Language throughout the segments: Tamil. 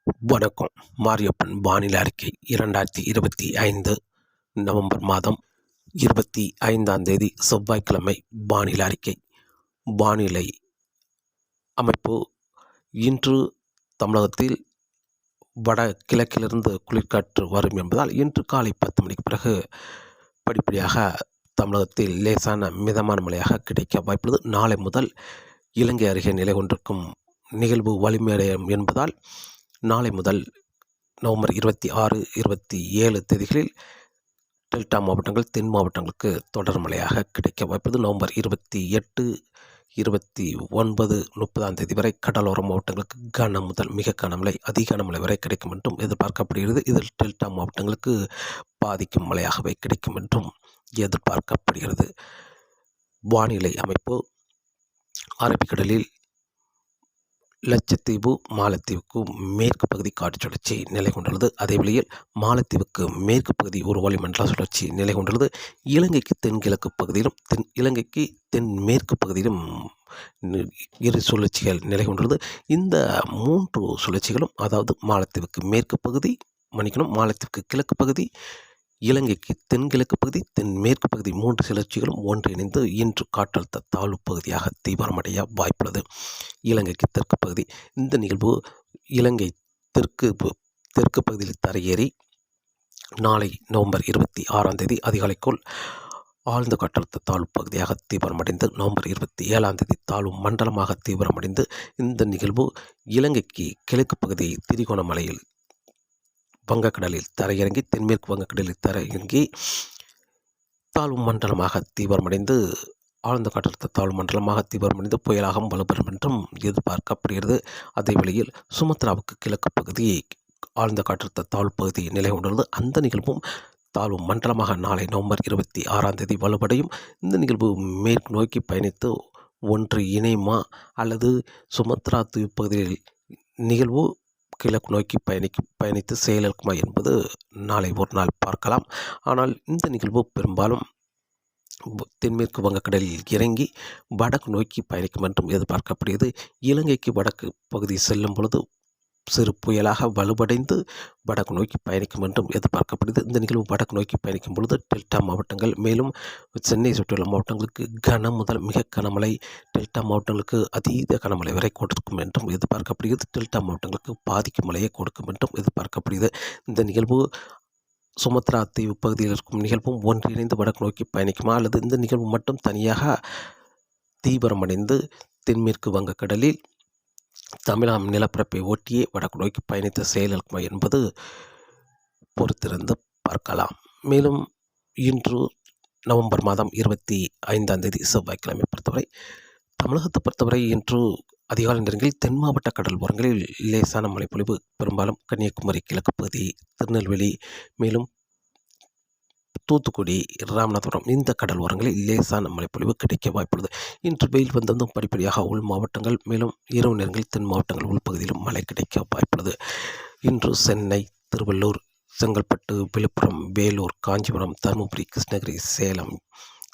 வணக்கம். மாரியப்பன் வானிலை அறிக்கை 2025 நவம்பர் மாதம் 25ஆம் தேதி செவ்வாய்க்கிழமை வானிலை அறிக்கை. வானிலை அமைப்பு: இன்று தமிழகத்தில் வட கிழக்கிலிருந்து குளிர்காற்று வரும் என்பதால் இன்று காலை 10 மணிக்கு பிறகு படிப்படியாக தமிழகத்தில் லேசான மிதமான மழையாக கிடைக்க வாய்ப்புள்ளது. நாளை முதல் இலங்கை அருகே நிலை கொண்டிருக்கும் நிகழ்வு வலிமையடையும் என்பதால் நாளை முதல் நவம்பர் 26, 27 தேதிகளில் டெல்டா மாவட்டங்கள், தென் மாவட்டங்களுக்கு தொடர் மழையாக கிடைக்க வாய்ப்புள்ளது. நவம்பர் 28, 29, 30ஆம் தேதி வரை கடலோர மாவட்டங்களுக்கு கன முதல் மிக கனமழை, அதி கனமழை வரை கிடைக்கும் என்றும் எதிர்பார்க்கப்படுகிறது. இதில் டெல்டா மாவட்டங்களுக்கு பாதிக்கும் மழையாகவே கிடைக்கும் என்றும் எதிர்பார்க்கப்படுகிறது. வானிலை அமைப்பு: அரபிக்கடலில் லட்சத்தீவு, மாலத்தீவுக்கு மேற்கு பகுதி காற்று சுழற்சி நிலை கொண்டுள்ளது. அதே வேளையில் மாலத்தீவுக்கு மேற்கு பகுதி ஒரு வளிமண்டல சுழற்சி நிலை கொண்டுள்ளது. இலங்கைக்கு தென்கிழக்கு பகுதியிலும் இலங்கைக்கு தென்மேற்கு பகுதியிலும் இரு சுழற்சிகள் நிலை கொண்டுள்ளது. இந்த 3 சுழற்சிகளும், அதாவது மாலத்தீவுக்கு மேற்கு பகுதி, மாலத்தீவுக்கு கிழக்கு பகுதி, இலங்கைக்கு தென்கிழக்கு பகுதி, தென்மேற்கு பகுதி 3 சுழற்சிகளும் ஒன்றிணைந்து இன்று காற்றழுத்த தாழ்வு பகுதியாக தீவிரமடைய வாய்ப்புள்ளது. இலங்கைக்கு தெற்கு பகுதி: இந்த நிகழ்வு இலங்கை தெற்கு பகுதியில் தரையேறி நாளை நவம்பர் 26ஆம் தேதி அதிகாலைக்குள் ஆழ்ந்த காற்றழுத்த தாழ்வு பகுதியாக தீவிரமடைந்து நவம்பர் 27ஆம் தேதி தாழ்வு மண்டலமாக தீவிரமடைந்து இந்த நிகழ்வு இலங்கைக்கு கிழக்கு பகுதி திரிகோணமலையில் வங்கக்கடலில் தரையிறங்கி தென்மேற்கு வங்கக்கடலில் தரையிறங்கி தாழ்வு மண்டலமாக தீவிரமடைந்து ஆழ்ந்த காற்றழுத்த தாழ்வு மண்டலமாக தீவிரமடைந்து புயலாக வலுப்பெறும் என்றும் எதிர்பார்க்கப்படுகிறது. அதே வேளையில் சுமத்ராவுக்கு கிழக்கு பகுதி ஆழ்ந்த காற்றழுத்த தாழ்வு பகுதி நிலை கொண்டுள்ளது. அந்த நிகழ்வும் தாழ்வு மண்டலமாக நாளை நவம்பர் 26ஆம் தேதி வலுப்படையும். இந்த நிகழ்வு மேற்கு நோக்கி பயணித்து ஒன்று இணையுமா அல்லது சுமத்ரா தீவு பகுதியில் நிகழ்வு கிழக்கு நோக்கி பயணித்து செயலிழக்குமா என்பது நாளை ஒரு நாள் பார்க்கலாம். ஆனால் இந்த நிகழ்வு பெரும்பாலும் தென்மேற்கு வங்கக்கடலில் இறங்கி வடக்கு நோக்கி பயணிக்கும் என்றும் எதிர்பார்க்கப்படுகிறது. இலங்கைக்கு வடக்கு பகுதி செல்லும் பொழுது சிறு புயலாக வலுவடைந்து வடக்கு நோக்கி பயணிக்கும் என்றும் எதிர்பார்க்கப்படுகிறது. இந்த நிகழ்வு வடக்கு நோக்கி பயணிக்கும் பொழுது டெல்டா மாவட்டங்கள், மேலும் சென்னை சுற்றியுள்ள மாவட்டங்களுக்கு கன முதல் மிக கனமழை, டெல்டா மாவட்டங்களுக்கு அதீத கனமழை வரை கொடுக்கும் என்றும் எதிர்பார்க்கப்படுகிறது. டெல்டா மாவட்டங்களுக்கு பாதிக்கும் மழையை கொடுக்கும் என்றும் எதிர்பார்க்கப்படுகிறது. இந்த நிகழ்வு சுமத்ரா தீவு பகுதியில் இருக்கும் நிகழ்வும் ஒன்றிணைந்து வடக்கு நோக்கி பயணிக்குமா அல்லது இந்த நிகழ்வு மட்டும் தனியாக தீவிரமடைந்து தென்மேற்கு வங்கக்கடலில் தமிழகம் நிலப்பரப்பை ஒட்டியே வடக்கு நோக்கி பயணித்து செயலிழக்குமா என்பது பொறுத்திருந்து பார்க்கலாம். மேலும் இன்று நவம்பர் மாதம் 25ஆம் தேதி செவ்வாய்க்கிழமை தமிழகத்தை பொறுத்தவரை இன்று அதிகாலை நேரங்களில் தென் மாவட்ட கடல் ஓரங்களில் லேசான மழைப்பொழிவு, பெரும்பாலும் கன்னியாகுமரி கிழக்கு பகுதி, திருநெல்வேலி, மேலும் தூத்துக்குடி, ராமநாதபுரம் இந்த கடல் ஓரங்களில் லேசான மழைப்பொழிவு கிடைக்க வாய்ப்புள்ளது. இன்று வெயில் வந்ததும் படிப்படியாக உள் மாவட்டங்கள், மேலும் இரவு நேரங்களில் தென் மாவட்டங்கள் உள்பகுதியிலும் மழை கிடைக்க வாய்ப்புள்ளது. இன்று சென்னை, திருவள்ளூர், செங்கல்பட்டு, விழுப்புரம், வேலூர், காஞ்சிபுரம், தருமபுரி, கிருஷ்ணகிரி, சேலம்,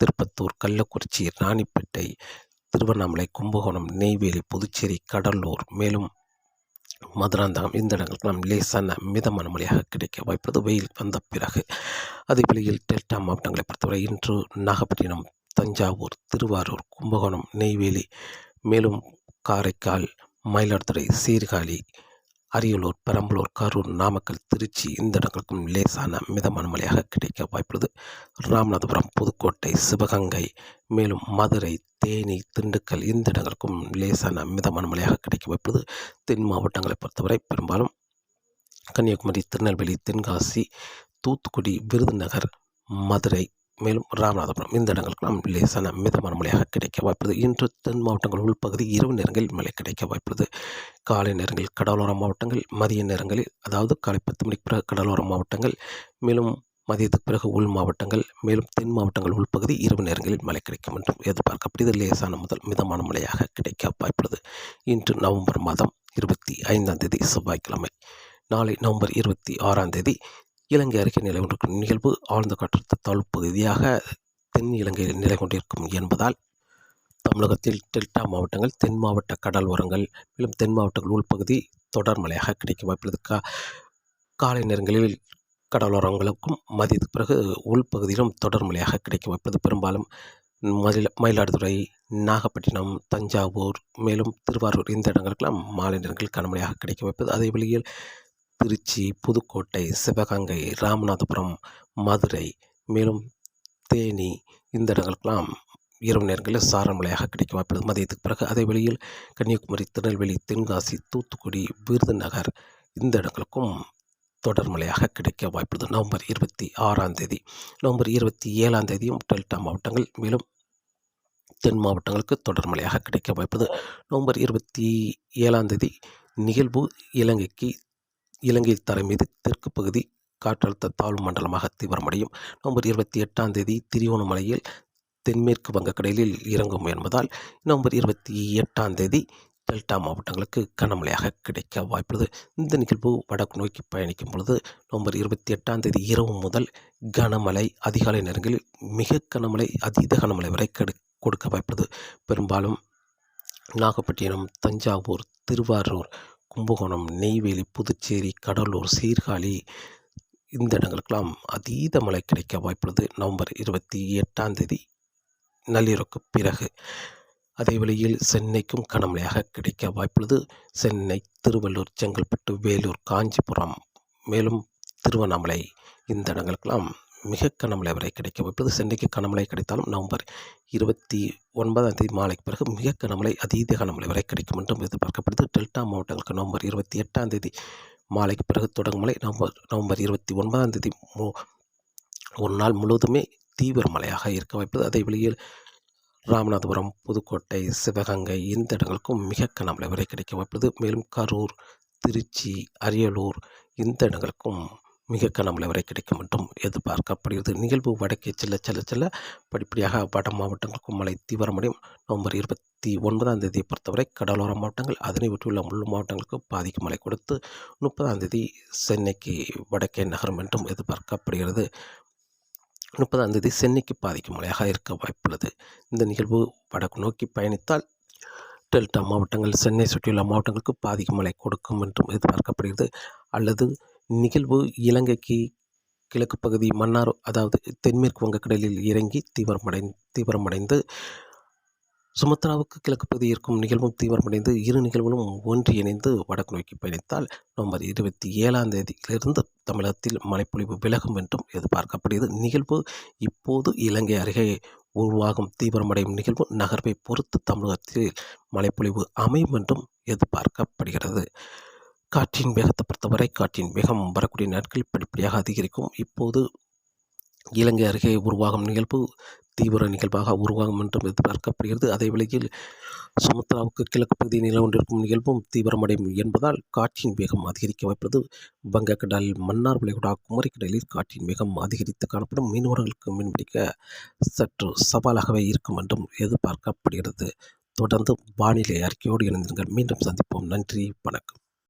திருப்பத்தூர், கள்ளக்குறிச்சி, ராணிப்பேட்டை, திருவண்ணாமலை, கும்பகோணம், நெய்வேலி, புதுச்சேரி, கடலூர், மேலும் மதுராந்தகம் இந்த இடங்களுக்கெல்லாம் லேசான மிதமான மழையாக கிடைக்க வாய்ப்புள்ளது வெயில் வந்த பிறகு. அதே வேளையில் டெல்டா மாவட்டங்களை பொறுத்தவரை இன்று நாகப்பட்டினம், தஞ்சாவூர், திருவாரூர், கும்பகோணம், நெய்வேலி, மேலும் காரைக்கால், மயிலாடுதுறை, சீர்காழி, அரியலூர், பெரம்பலூர், கரூர், நாமக்கல், திருச்சி இந்த இடங்களுக்கும் லேசான மிதமான மழையாக கிடைக்க வாய்ப்புள்ளது. ராமநாதபுரம், புதுக்கோட்டை, சிவகங்கை, மேலும் மதுரை, தேனி, திண்டுக்கல் இந்த இடங்களுக்கும் லேசான மிதமான மழையாக கிடைக்க வாய்ப்புள்ளது. தென் மாவட்டங்களை பொறுத்தவரை பெரும்பாலும் கன்னியாகுமரி, திருநெல்வேலி, தென்காசி, தூத்துக்குடி, விருதுநகர், மதுரை, மேலும் ராமநாதபுரம் இந்த இடங்களுக்கெல்லாம் லேசான மிதமான மழையாக கிடைக்க வாய்ப்புள்ளது. இன்று தென் மாவட்டங்கள் உள்பகுதி இரவு நேரங்களில் மழை கிடைக்க வாய்ப்புள்ளது. காலை நேரங்களில் கடலோர மாவட்டங்கள், மதிய நேரங்களில் அதாவது காலை 10 மணிக்கு பிறகு கடலோர மாவட்டங்கள், மேலும் மதியத்துக்கு பிறகு உள் மாவட்டங்கள், மேலும் தென் மாவட்டங்கள் உள்பகுதி இரவு நேரங்களில் மழை கிடைக்கும் என்றும் எதிர்பார்க்கப்படுகிறது. லேசான முதல் மிதமான மழையாக கிடைக்க வாய்ப்புள்ளது. இன்று நவம்பர் மாதம் 25ஆம் தேதி செவ்வாய்க்கிழமை. நாளை நவம்பர் 26ஆம் தேதி இலங்கை அருகே நிலை கொண்டிருக்கும் நிகழ்வு ஆழ்ந்த காற்றழுத்த தாழ்வு பகுதியாக தென் இலங்கையில் நிலை கொண்டிருக்கும் என்பதால் தமிழகத்தில் டெல்டா மாவட்டங்கள், தென் மாவட்ட கடல் ஓரங்கள், மேலும் தென் மாவட்டங்கள் உள்பகுதி, தொடர் மழையாக கிடைக்க வாய்ப்புள்ளது. காலை நேரங்களில் கடலோரங்களுக்கும் மதியத்துக்கு பிறகு உள்பகுதியிலும் தொடர் மழையாக கிடைக்க வாய்ப்புள்ளது. பெரும்பாலும் மயிலாடுதுறை, நாகப்பட்டினம், தஞ்சாவூர், மேலும் திருவாரூர் இந்த இடங்களுக்கெல்லாம் மாலை நேரங்களில் கனமழையாக கிடைக்க வாய்ப்பது. அதே வழியில் திருச்சி, புதுக்கோட்டை, சிவகங்கை, ராமநாதபுரம், மதுரை, மேலும் தேனி இந்த இடங்களுக்கெல்லாம் இரவு நேரங்களில் சாரல் மழையாக கிடைக்க வாய்ப்புள்ளது மதியத்துக்கு பிறகு. அதே வழியில் கன்னியாகுமரி, திருநெல்வேலி, தென்காசி, தூத்துக்குடி, விருதுநகர் இந்த இடங்களுக்கும் தொடர் மழையாக கிடைக்க வாய்ப்புள்ளது. நவம்பர் 26ஆம் தேதி, நவம்பர் 27ஆம் தேதியும் டெல்டா மாவட்டங்கள் மேலும் தென் மாவட்டங்களுக்கு தொடர் மழையாக கிடைக்க வாய்ப்புள்ளது. நவம்பர் 27ஆம் தேதி நிகழ்வு இலங்கை தரை மீது தெற்கு பகுதி காற்றழுத்த தாழ்வு மண்டலமாக தீவிரமடையும். நவம்பர் 28ஆம் தேதி திரிகோணமலையில் தென்மேற்கு வங்கக்கடலில் இறங்கும் என்பதால் நவம்பர் 28ஆம் தேதி டெல்டா மாவட்டங்களுக்கு கனமழையாக கிடைக்க வாய்ப்புள்ளது. இந்த நிகழ்வு வடக்கு நோக்கி பயணிக்கும் பொழுது நவம்பர் 28ஆம் தேதி இரவு முதல் கனமழை, அதிகாலை நேரங்களில் மிக கனமழை, அதீத கனமழை வரை கொடுக்க வாய்ப்புள்ளது. பெரும்பாலும் நாகப்பட்டினம், தஞ்சாவூர், திருவாரூர், கும்பகோணம், நெய்வேலி, புதுச்சேரி, கடலூர், சீர்காழி இந்த இடங்களுக்கெல்லாம் அதீத மழை கிடைக்க வாய்ப்புள்ளது நவம்பர் 28ஆம் தேதி நள்ளிரவுக்கு பிறகு. அதே வழியில் சென்னைக்கும் கனமழையாக கிடைக்க வாய்ப்புள்ளது. சென்னை, திருவள்ளூர், செங்கல்பட்டு, வேலூர், காஞ்சிபுரம், மேலும் திருவண்ணாமலை இந்த இடங்களுக்கெல்லாம் மிக கனமழை வரை கிடைக்க வாய்ப்புள்ளது. சென்னைக்கு கனமழை கிடைத்தாலும் நவம்பர் 29ஆம் தேதி மாலைக்கு பிறகு மிக கனமழை, அதீத கனமழை வரை கிடைக்கும் என்றும் எதிர்பார்க்கப்படுது. டெல்டா மாவட்டங்களுக்கு நவம்பர் 28ஆம் தேதி மாலைக்கு பிறகு தொடங்கும் மழை நவம்பர் 29ஆம் தேதி ஒரு நாள் முழுவதுமே தீவிர மழையாக இருக்க வாய்ப்புள்ளது. அதே வழியில் ராமநாதபுரம், புதுக்கோட்டை, சிவகங்கை இந்த இடங்களுக்கும் மிக கனமழை வரை கிடைக்க வாய்ப்புள்ளது. மேலும் கரூர், திருச்சி, அரியலூர் இந்த இடங்களுக்கும் மிக கனமழை வரை கிடைக்கும் என்றும் எதிர்பார்க்கப்படுகிறது. நிகழ்வு வடக்கே செல்ல படிப்படியாக வட மாவட்டங்களுக்கும் மழை தீவிரமடையும். நவம்பர் 29ஆம் தேதியை பொறுத்தவரை கடலோர மாவட்டங்கள், அதனை ஒட்டியுள்ள உள் மாவட்டங்களுக்கு பாதிக்கும் மழை கொடுத்து 30ஆம் தேதி சென்னைக்கு வடக்கே நகரும் என்றும் எதிர்பார்க்கப்படுகிறது. 30ஆம் தேதி சென்னைக்கு பாதிக்கும் மழையாக இருக்க வாய்ப்புள்ளது. இந்த நிகழ்வு வடக்கு நோக்கி பயணித்தால் டெல்டா மாவட்டங்கள், சென்னை சுற்றியுள்ள மாவட்டங்களுக்கு பாதிக்கும் மழை கொடுக்கும் என்றும் எதிர்பார்க்கப்படுகிறது. அல்லது நிகழ்வு இலங்கைக்கு கிழக்கு பகுதி மன்னார், அதாவது தென்மேற்கு வங்கக்கடலில் இறங்கி தீவிரமடைந்து சுமத்ராவுக்கு கிழக்கு பகுதி இருக்கும் நிகழ்வும் தீவிரமடைந்து இரு நிகழ்வுகளும் ஒன்றிணைந்து வடக்கு நோக்கி பயணித்தால் நவம்பர் 27ஆம் தேதியிலிருந்து தமிழகத்தில் மழைப்பொழிவு விலகும் என்றும் எதிர்பார்க்கப்படுகிறது. நிகழ்வு இப்போது இலங்கை அருகே உருவாகும் தீவிரமடையும் நிகழ்வு நகர்வை பொறுத்து தமிழகத்தில் மழைப்பொழிவு அமையும் என்றும் எதிர்பார்க்கப்படுகிறது. காற்றின் வேகத்தை பொறுத்தவரை காற்றின் வேகம் வரக்கூடிய நாட்களில் படிப்படியாக அதிகரிக்கும். இப்போது இலங்கை அருகே உருவாகும் நிகழ்வு தீவிர நிகழ்வாக உருவாகும் என்றும் எதிர்பார்க்கப்படுகிறது. அதே வேளையில் சுமத்ராவுக்கு கிழக்கு பகுதியில் நில கொண்டிருக்கும் நிகழ்வும் தீவிரமடையும் என்பதால் காற்றின் வேகம் அதிகரிக்க வாய்ப்புள்ளது. வங்கக்கடல், மன்னார் வளைகுடா, குமரிக்கடலில் காற்றின் வேகம் அதிகரித்து காணப்படும். மீனவர்களுக்கு மீன்பிடிக்க சற்று சவாலாகவே இருக்கும் என்றும் எதிர்பார்க்கப்படுகிறது. தொடர்ந்து வானிலை அறிக்கையோடு இணைந்திருங்கள். மீண்டும் சந்திப்போம். நன்றி, வணக்கம்.